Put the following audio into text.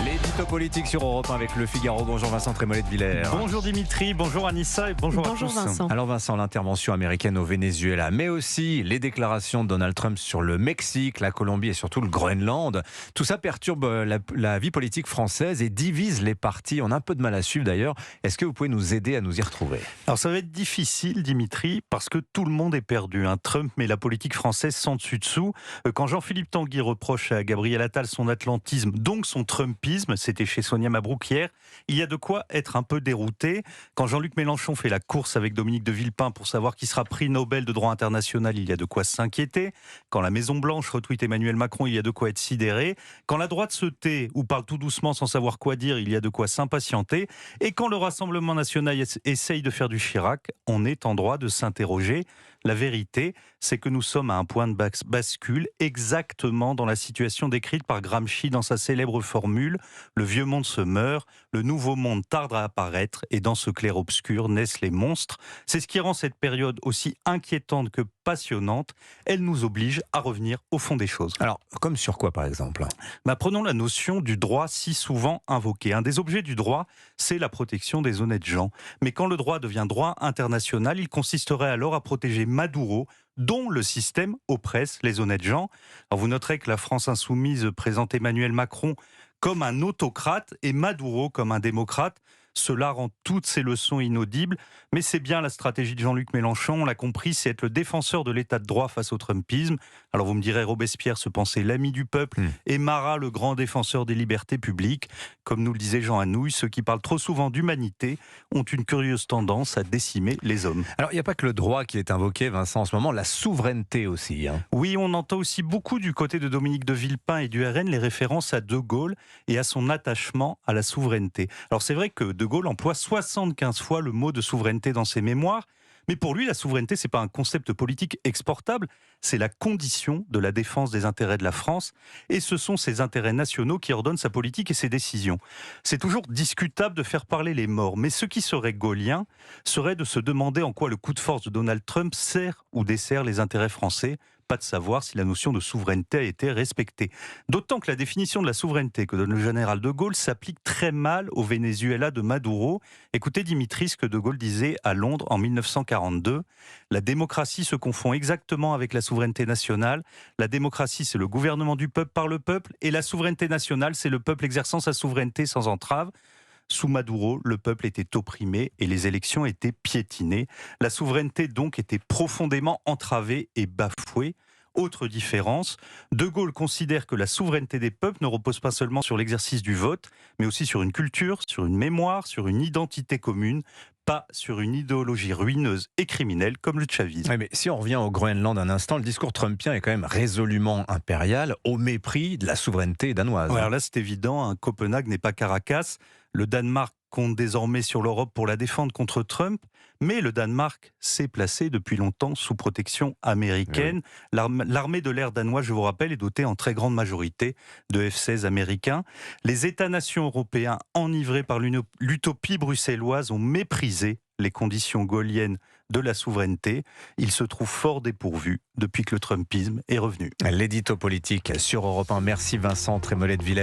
L'édito politique sur Europe 1 avec Le Figaro. Bonjour Vincent Trémollet de Villers. Bonjour Dimitri, bonjour Anissa et bonjour à tous. Vincent. Alors Vincent, l'intervention américaine au Venezuela, mais aussi les déclarations de Donald Trump sur le Mexique, la Colombie et surtout le Groenland. Tout ça perturbe la vie politique française et divise les partis. On a un peu de mal à suivre d'ailleurs. Est-ce que vous pouvez nous aider à nous y retrouver ? Alors ça va être difficile Dimitri parce que tout le monde est perdu. Trump met la politique française sans dessus-dessous. Quand Jean-Philippe Tanguy reproche à Gabriel Attal son atlantisme, donc son trumpisme, c'était chez Sonia Mabrouk hier, il y a de quoi être un peu dérouté. Quand Jean-Luc Mélenchon fait la course avec Dominique de Villepin pour savoir qui sera prix Nobel de droit international, il y a de quoi s'inquiéter. Quand la Maison-Blanche retweet Emmanuel Macron, il y a de quoi être sidéré. Quand la droite se tait ou parle tout doucement sans savoir quoi dire, il y a de quoi s'impatienter. Et quand le Rassemblement national essaye de faire du Chirac, on est en droit de s'interroger. La vérité, c'est que nous sommes à un point de bascule exactement dans la situation décrite par Gramsci dans sa célèbre formule « Le vieux monde se meurt, le nouveau monde tarde à apparaître et dans ce clair-obscur naissent les monstres ». C'est ce qui rend cette période aussi inquiétante que passionnante. Elle nous oblige à revenir au fond des choses. Alors, comme sur quoi par exemple ? Prenons la notion du droit si souvent invoqué. Un des objets du droit, c'est la protection des honnêtes gens. Mais quand le droit devient droit international, il consisterait alors à protéger Maduro, dont le système oppresse les honnêtes gens. Alors vous noterez que la France insoumise présente Emmanuel Macron comme un autocrate et Maduro comme un démocrate. Cela rend toutes ces leçons inaudibles, mais c'est bien la stratégie de Jean-Luc Mélenchon, on l'a compris, c'est être le défenseur de l'état de droit face au trumpisme. Alors vous me direz, Robespierre se pensait l'ami du peuple et Marat le grand défenseur des libertés publiques. Comme nous le disait Jean Anouilh, ceux qui parlent trop souvent d'humanité ont une curieuse tendance à décimer les hommes. Alors il n'y a pas que le droit qui est invoqué, Vincent, en ce moment, la souveraineté aussi. Oui, on entend aussi beaucoup du côté de Dominique de Villepin et du RN les références à De Gaulle et à son attachement à la souveraineté. Alors c'est vrai que De Gaulle emploie 75 fois le mot de souveraineté dans ses mémoires, mais pour lui, la souveraineté, c'est pas un concept politique exportable, c'est la condition de la défense des intérêts de la France, et ce sont ses intérêts nationaux qui ordonnent sa politique et ses décisions. C'est toujours discutable de faire parler les morts, mais ce qui serait gaullien serait de se demander en quoi le coup de force de Donald Trump sert ou dessert les intérêts français, pas de savoir si la notion de souveraineté a été respectée. D'autant que la définition de la souveraineté que donne le général de Gaulle s'applique très mal au Venezuela de Maduro. Écoutez Dimitri, ce que de Gaulle disait à Londres en 1942. La démocratie se confond exactement avec la souveraineté nationale. La démocratie, c'est le gouvernement du peuple par le peuple, et la souveraineté nationale, c'est le peuple exerçant sa souveraineté sans entrave. Sous Maduro, le peuple était opprimé et les élections étaient piétinées. La souveraineté donc était profondément entravée et bafouée. Autre différence, De Gaulle considère que la souveraineté des peuples ne repose pas seulement sur l'exercice du vote, mais aussi sur une culture, sur une mémoire, sur une identité commune, pas sur une idéologie ruineuse et criminelle comme le chavisme. Oui, mais si on revient au Groenland un instant, le discours trumpien est quand même résolument impérial, au mépris de la souveraineté danoise. Ouais, alors là, c'est évident, Copenhague n'est pas Caracas. Le Danemark compte désormais sur l'Europe pour la défendre contre Trump, mais le Danemark s'est placé depuis longtemps sous protection américaine. Oui. L'armée de l'air danois, je vous rappelle, est dotée en très grande majorité de F-16 américains. Les États-nations européens, enivrés par l'utopie bruxelloise, ont méprisé les conditions gaulliennes de la souveraineté. Ils se trouvent fort dépourvus depuis que le trumpisme est revenu. L'édito politique sur Europe 1. Merci Vincent Trémollet de Villers.